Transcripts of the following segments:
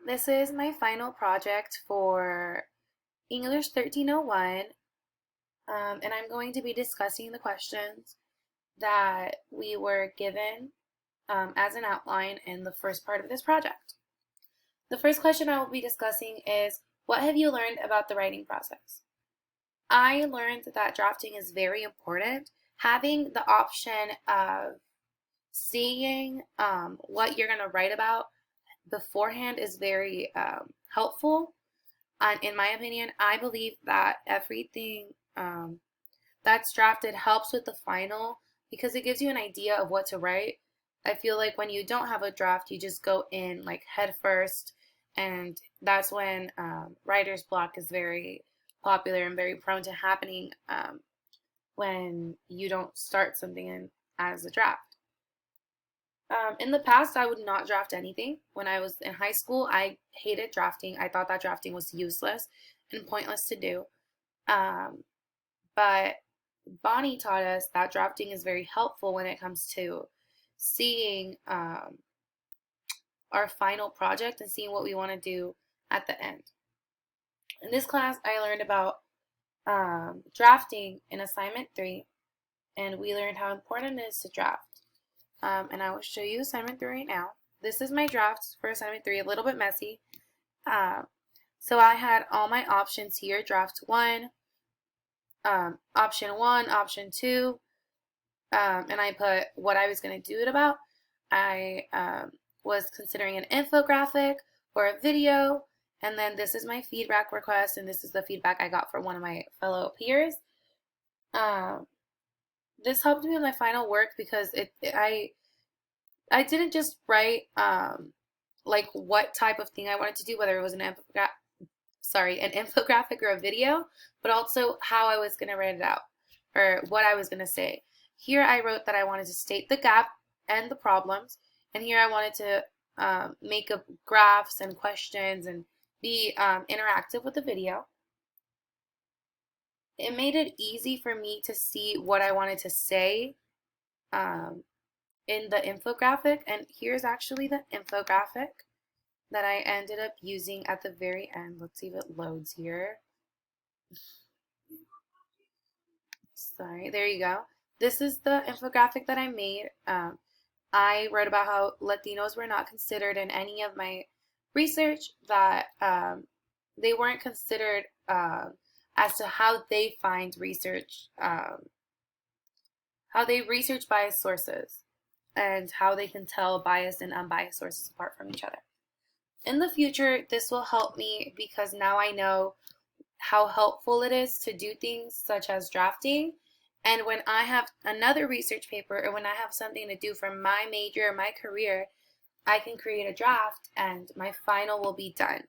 This is my final project for English 1301, and I'm going to be discussing the questions that we were given as an outline in the first part of this project. The first question I will be discussing is, what have you learned about the writing process? I learned that drafting is very important. Having the option of seeing what you're going to write about beforehand is very helpful. In my opinion, I believe that everything that's drafted helps with the final because it gives you an idea of what to write. I feel like when you don't have a draft, you just go in like head first, and that's when writer's block is very popular and very prone to happening when you don't start something in as a draft. In the past, I would not draft anything. When I was in high school, I hated drafting. I thought that drafting was useless and pointless to do. Um, but Bonnie taught us that drafting is very helpful when it comes to seeing our final project and seeing what we want to do at the end. In this class, I learned about drafting in assignment 3, and we learned how important it is to draft. And I will show you assignment 3 right now. This is my draft for assignment 3, a little bit messy. So I had all my options here, draft 1, option 1, option 2, and I put what I was going to do it about. I was considering an infographic or a video, and then this is my feedback request, and this is the feedback I got from one of my fellow peers. This helped me with my final work because I didn't just write like what type of thing I wanted to do, whether it was an infographic or a video, but also how I was going to write it out or what I was going to say. Here I wrote that I wanted to state the gap and the problems, and here I wanted to make up graphs and questions and be interactive with the video. It made it easy for me to see what I wanted to say in the infographic, and here's actually the infographic that I ended up using at the very end. Let's see if it loads here. Sorry, there you go. This is the infographic that I made. I wrote about how Latinos were not considered in any of my research, that they weren't considered as to how they find research, how they research biased sources, and how they can tell biased and unbiased sources apart from each other. In the future, this will help me because now I know how helpful it is to do things such as drafting. And when I have another research paper or when I have something to do for my major or my career, I can create a draft and my final will be done.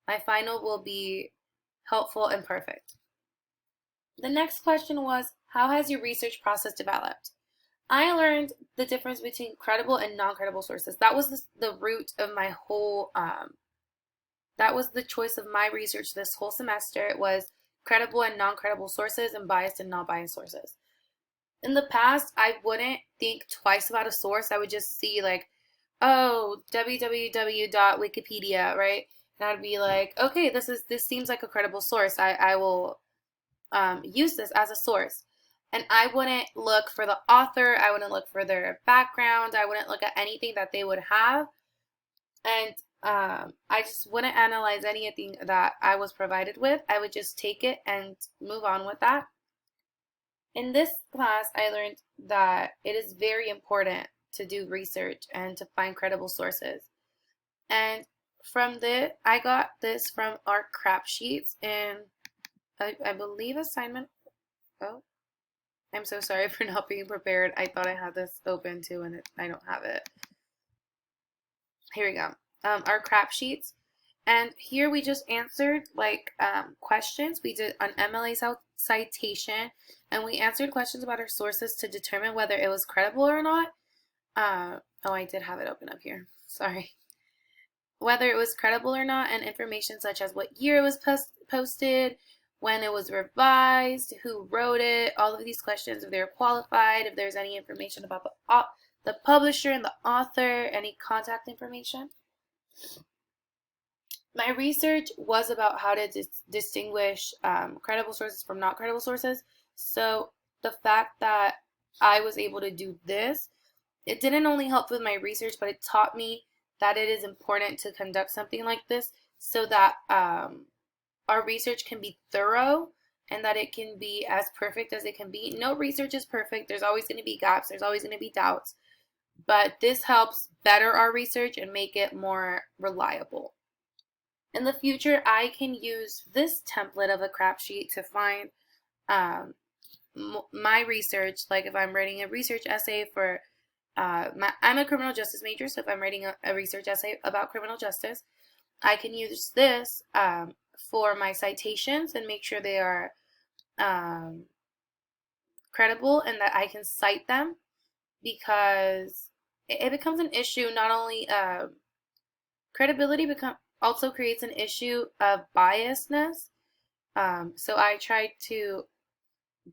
My final will be helpful and perfect. The next question was, how has your research process developed? I learned the difference between credible and non-credible sources. That was the root of my whole, that was the choice of my research this whole semester. It was credible and non-credible sources and biased and non-biased sources. In the past, I wouldn't think twice about a source. I would just see like, oh, www.wikipedia, right? And I'd be like, okay, this seems like a credible source. I will use this as a source. And I wouldn't look for the author. I wouldn't look for their background. I wouldn't look at anything that they would have. And I just wouldn't analyze anything that I was provided with. I would just take it and move on with that. In this class, I learned that it is very important to do research and to find credible sources. And from this, I got this from our crap sheets in, I believe, assignment. Oh, I'm so sorry for not being prepared. I thought I had this open too, and I don't have it. Here we go. Our crap sheets. And here we just answered like questions. We did an MLA citation, and we answered questions about our sources to determine whether it was credible or not. Oh, I did have it open up here. Sorry. Whether it was credible or not, and information such as what year it was posted, when it was revised, who wrote it, all of these questions, if they're qualified, if there's any information about the publisher and the author, any contact information. My research was about how to distinguish credible sources from not credible sources. So the fact that I was able to do this, it didn't only help with my research, but it taught me that it is important to conduct something like this so that our research can be thorough and that it can be as perfect as it can be. No research is perfect. There's always going to be gaps. There's always going to be doubts. But this helps better our research and make it more reliable. In the future, I can use this template of a crap sheet to find um, my research. Like if I'm writing a research essay for, I'm a criminal justice major, so if I'm writing a research essay about criminal justice, I can use this for my citations and make sure they are credible and that I can cite them, because it becomes an issue. Not only credibility also creates an issue of biasness. So I try to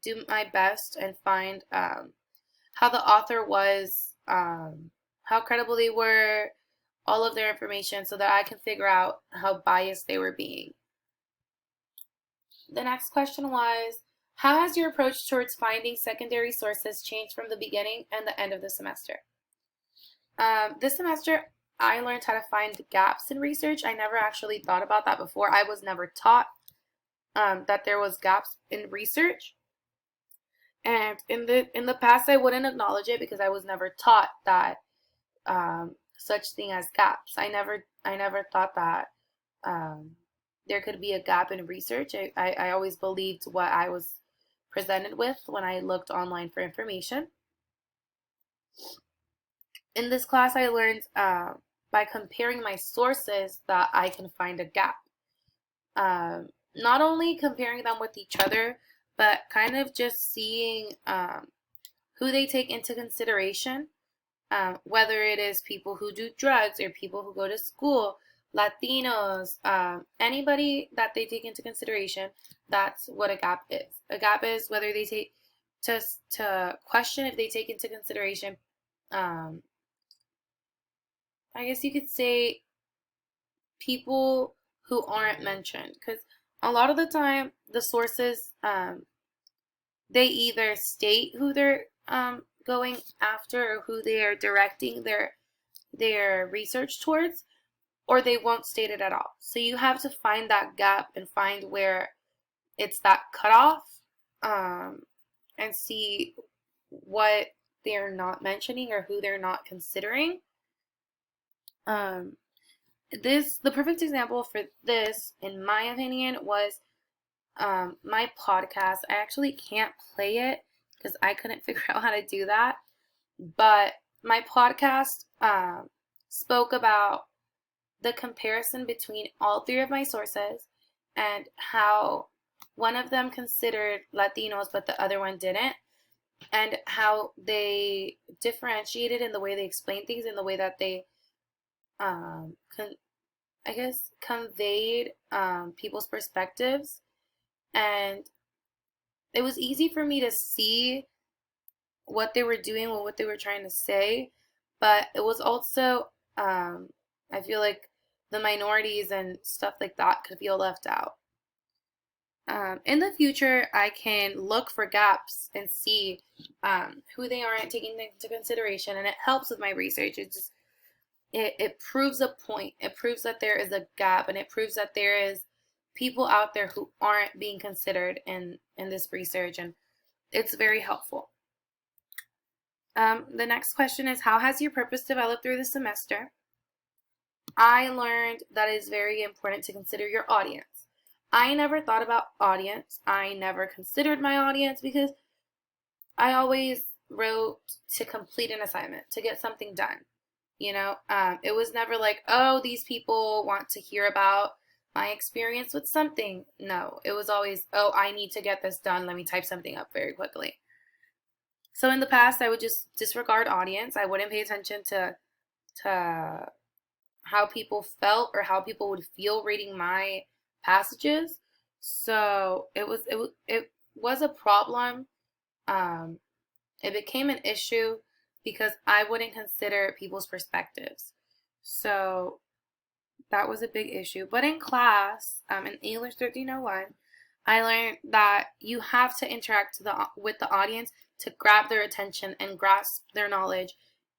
do my best and find how the author was, how credible they were, all of their information, so that I can figure out how biased they were being. The next question was, how has your approach towards finding secondary sources changed from the beginning and the end of the semester? This semester, I learned how to find gaps in research. I never actually thought about that before. I was never taught that there was gaps in research. And in the past, I wouldn't acknowledge it because I was never taught that such thing as gaps. I never thought that there could be a gap in research. I always believed what I was presented with when I looked online for information. In this class, I learned by comparing my sources that I can find a gap. Not only comparing them with each other, but kind of just seeing who they take into consideration, whether it is people who do drugs or people who go to school, Latinos, anybody that they take into consideration. That's what a gap is. A gap is whether they take to question if they take into consideration, I guess you could say, people who aren't mentioned, because a lot of the time the sources they either state who they're going after or who they are directing their research towards, or they won't state it at all. So you have to find that gap and find where it's that cutoff, and see what they're not mentioning or who they're not considering. The perfect example for this, in my opinion, was my podcast. I actually can't play it because I couldn't figure out how to do that. But my podcast spoke about the comparison between all three of my sources and how one of them considered Latinos but the other one didn't, and how they differentiated in the way they explained things, in the way that they conveyed people's perspectives. And it was easy for me to see what they were doing and what they were trying to say, but it was also, I feel like the minorities and stuff like that could feel left out. In the future, I can look for gaps and see who they aren't taking into consideration, and it helps with my research. It proves a point. It proves that there is a gap, and it proves that there is people out there who aren't being considered in this research, and it's very helpful. The next question is, how has your purpose developed through the semester? I learned that it is very important to consider your audience. I never thought about audience. I never considered my audience because I always wrote to complete an assignment, to get something done. It was never like, oh, these people want to hear about my experience with something. No, it was always, oh, I need to get this done. Let me type something up very quickly. So in the past, I would just disregard audience. I wouldn't pay attention to how people felt or how people would feel reading my passages. So it was a problem. It became an issue because I wouldn't consider people's perspectives. So that was a big issue. But in class, in English 1301, I learned that you have to interact with the audience to grab their attention and grasp their knowledge,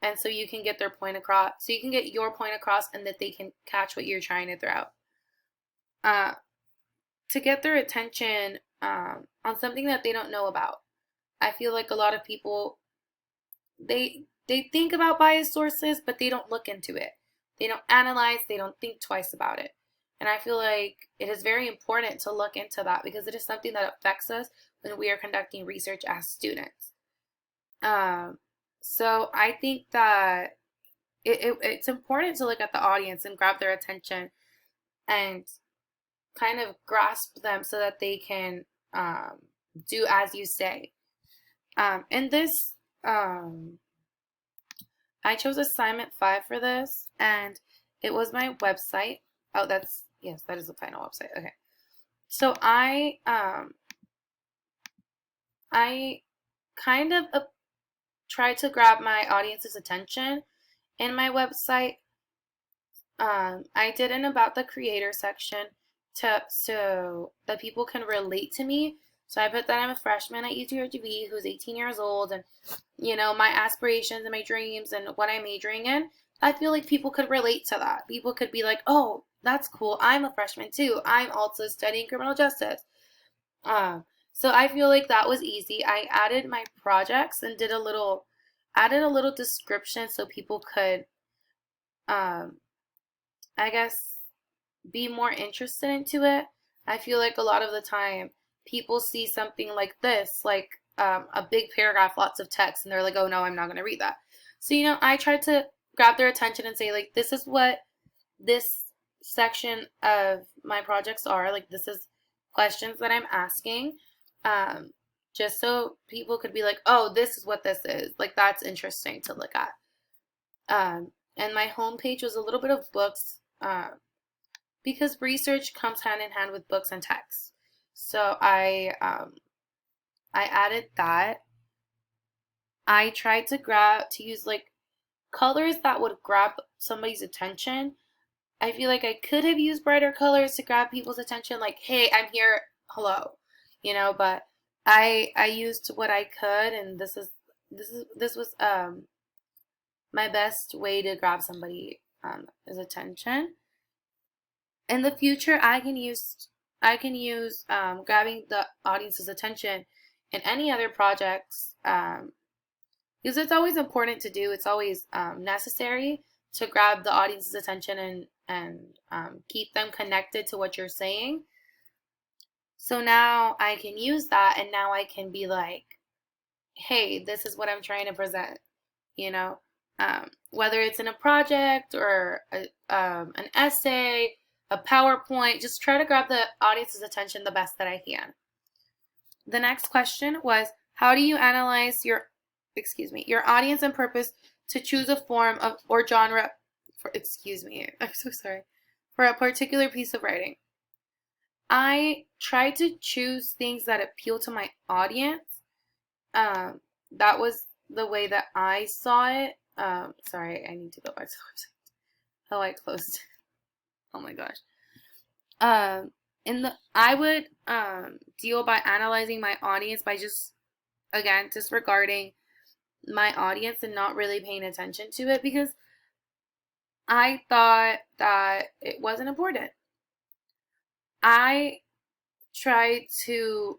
and so you can get their point across, so you can get your point across, and that they can catch what you're trying to throw out. To get their attention on something that they don't know about. I feel like a lot of people, they think about biased sources, but they don't look into it. They don't analyze, they don't think twice about it. And I feel like it is very important to look into that because it is something that affects us when we are conducting research as students. So I think that it's important to look at the audience and grab their attention and kind of grasp them so that they can do as you say. In this, I chose assignment 5 for this, and it was my website. Oh, yes, that is the final website. Okay. So I kind of tried to grab my audience's attention in my website. I did an about the creator section so that people can relate to me. So I put that I'm a freshman at UTRGV who's 18 years old, and my aspirations and my dreams and what I'm majoring in. I feel like people could relate to that. People could be like, oh, that's cool. I'm a freshman too. I'm also studying criminal justice. So I feel like that was easy. I added my projects and added a little description so people could, I guess, be more interested into it. I feel like a lot of the time people see something like this, like a big paragraph, lots of text, and they're like, oh no, I'm not going to read that. So, I tried to grab their attention and say, like, this is what this section of my projects are. Like, this is questions that I'm asking, just so people could be like, oh, this is what this is. Like, that's interesting to look at. And my homepage was a little bit of books, because research comes hand in hand with books and texts. So I added that. I tried to use like colors that would grab somebody's attention. I feel like I could have used brighter colors to grab people's attention, like, hey, I'm here, hello, but I used what I could, and this was my best way to grab somebody's attention. In the future, I can use grabbing the audience's attention in any other projects, because it's always important to do. It's always necessary to grab the audience's attention and keep them connected to what you're saying. So now I can use that, and now I can be like, hey, this is what I'm trying to present, whether it's in a project or an essay, a PowerPoint, just try to grab the audience's attention the best that I can. The next question was, how do you analyze your audience and purpose to choose a form of or genre I'm so sorry, for a particular piece of writing? I try to choose things that appeal to my audience. That was the way that I saw it. Sorry, I need to go back to the website. Oh, I closed. Oh my gosh. I would deal by analyzing my audience by just, again, disregarding my audience and not really paying attention to it because I thought that it wasn't important. I tried to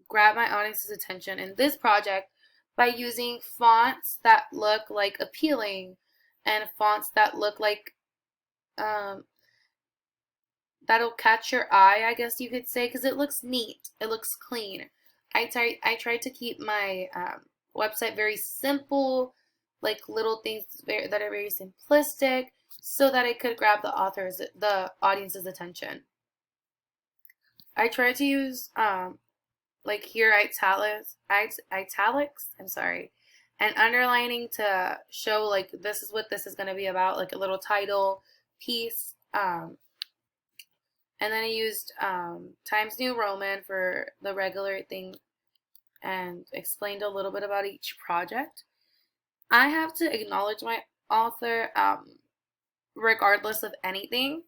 grab my audience's attention in this project by using fonts that look like appealing and fonts that look like that'll catch your eye, I guess you could say, because it looks neat, it looks clean. I tried to keep my website very simple, like little things that are very simplistic, so that I could grab the audience's attention. I tried to use like here italics, I'm sorry, and underlining to show like this is what this is going to be about, like a little title piece. And then I used Times New Roman for the regular thing and explained a little bit about each project. I have to acknowledge my author. regardless of anything.